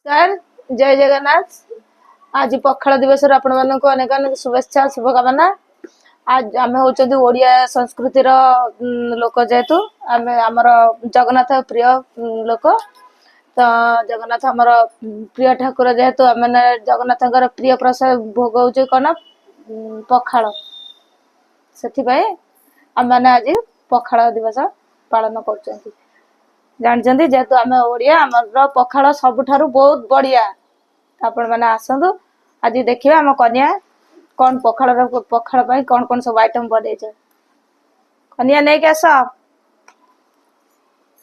नमस्कार। जय जगन्नाथ। आज पखाड़ दिवस आपण मानक अनेक अनेक शुभेच्छा शुभकामना। आज आम हूँ ओडिया संस्कृतिर लोक जेहेतु आम आमर जगन्नाथ प्रिय लोक तो जगन्नाथ आमर प्रिय ठाकुर जेहेतु आम जगन्नाथ प्रिय प्रसाद भोग हूँ कौन पखाड़ से आम मैंने आज पखाड़ दिवस पालन कर जानते जेहेतु आम ओडिया आमर पखाड़ सबुठारु बहुत बढ़िया। आपण मैंने आसतु आज देखिए आम कन्या कौन पखाड़ कौन कौन सब आइटम बन कन्या नहीं के आस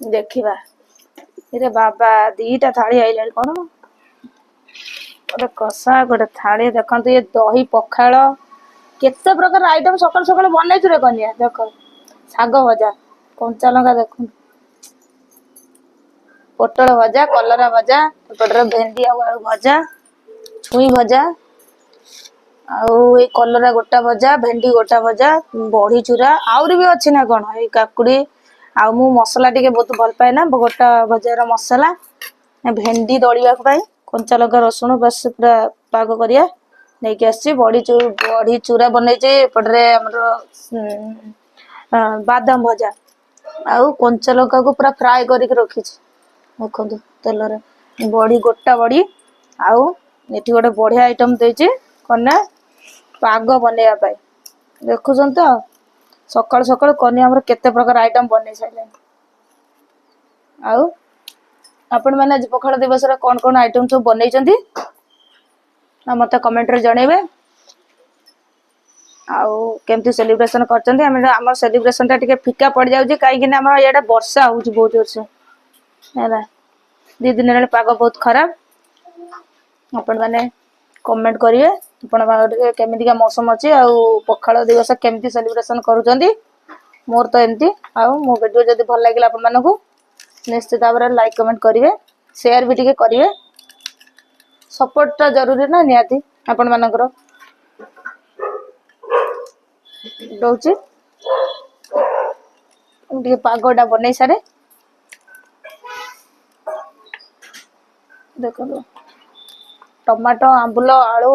देखा इरे बाबा दीटा थाली आइला कौन गोटे कषा गोटे थाली देखते ये दही पखाड़ केते प्रकार आइटम सकाल सकाल बनई रे कन्या देख शाग भजा कंचा लंका देख पोटल भजा कलरा भजा एपटे भेंडी आलू भजा छुई भजा आउ कलरा गोटा भजा भेंडी गोटा भजा बड़ी चूरा आउरी भी अच्छी ना कौन ये काकुड़ी आउ मु मसला टिके बहुत भल पाए ना गोटा भजार मसला भेंडी दलिया कंचा लंका रसुण बस पूरा पाग करिया नहीं कि आसी बड़ी चूरा बनई एपटे बादाम भजा आउ कंचा लंका को पूरा फ्राए करके रखी देखो तेल बड़ी गोटा बड़ी आउ ये गोटे बढ़िया आइटम देती कन्या पाग बनवाई देखुं तो सकाल सकाल कन्या आमर केते प्रकार आइटम बन सारे आउ आपण मैंने आज पखाड़ दिवस कौन कौन आइटम सब बनई मत कमेंट रे जनइबे आउ केमती सेलिब्रेशन कर सेलिब्रेशन टा टिके फिका पड़ जाउची कहीं ये वर्षा हो बहुत जोर से है दी दिन हेल्ला पाग बहुत खराब आपण मैंने कमेंट करिए आपण केमितिका मौसम अच्छी आउ पखाड़ दिवस केमती सेलिब्रेशन करूछंती मोर तो एमती आउ मो वीडियो जदी भल लागिला आपण मानकू निश्चित भाव लाइक कमेंट करिवे शेयर भी टिके करिवे सपोर्ट टा जरूरी ना नियाती आपण मानकर दउची टिके पागटा बनई सारे देखो टमाटो आंबुल आलू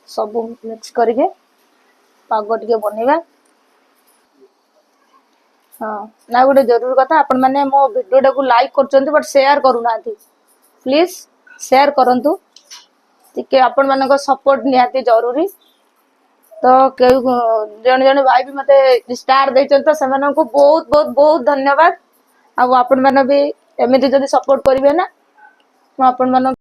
सब मिक्स करके पाग टिके बनइबा। हाँ ना गोटे जरूरी कथा आपण मैंने मो वीडियो को लाइक करचंती बट शेयर करूना प्लीज शेयर करंतु टिके आपण मानक सपोर्ट निहाती जरूरी तो जन जन भाई भी मते स्टार देचन तो सेमान को बहुत बहुत बहुत धन्यवाद। आ आपण माने भी एमिति जदी सपोर्ट करिवे ना आपण मानक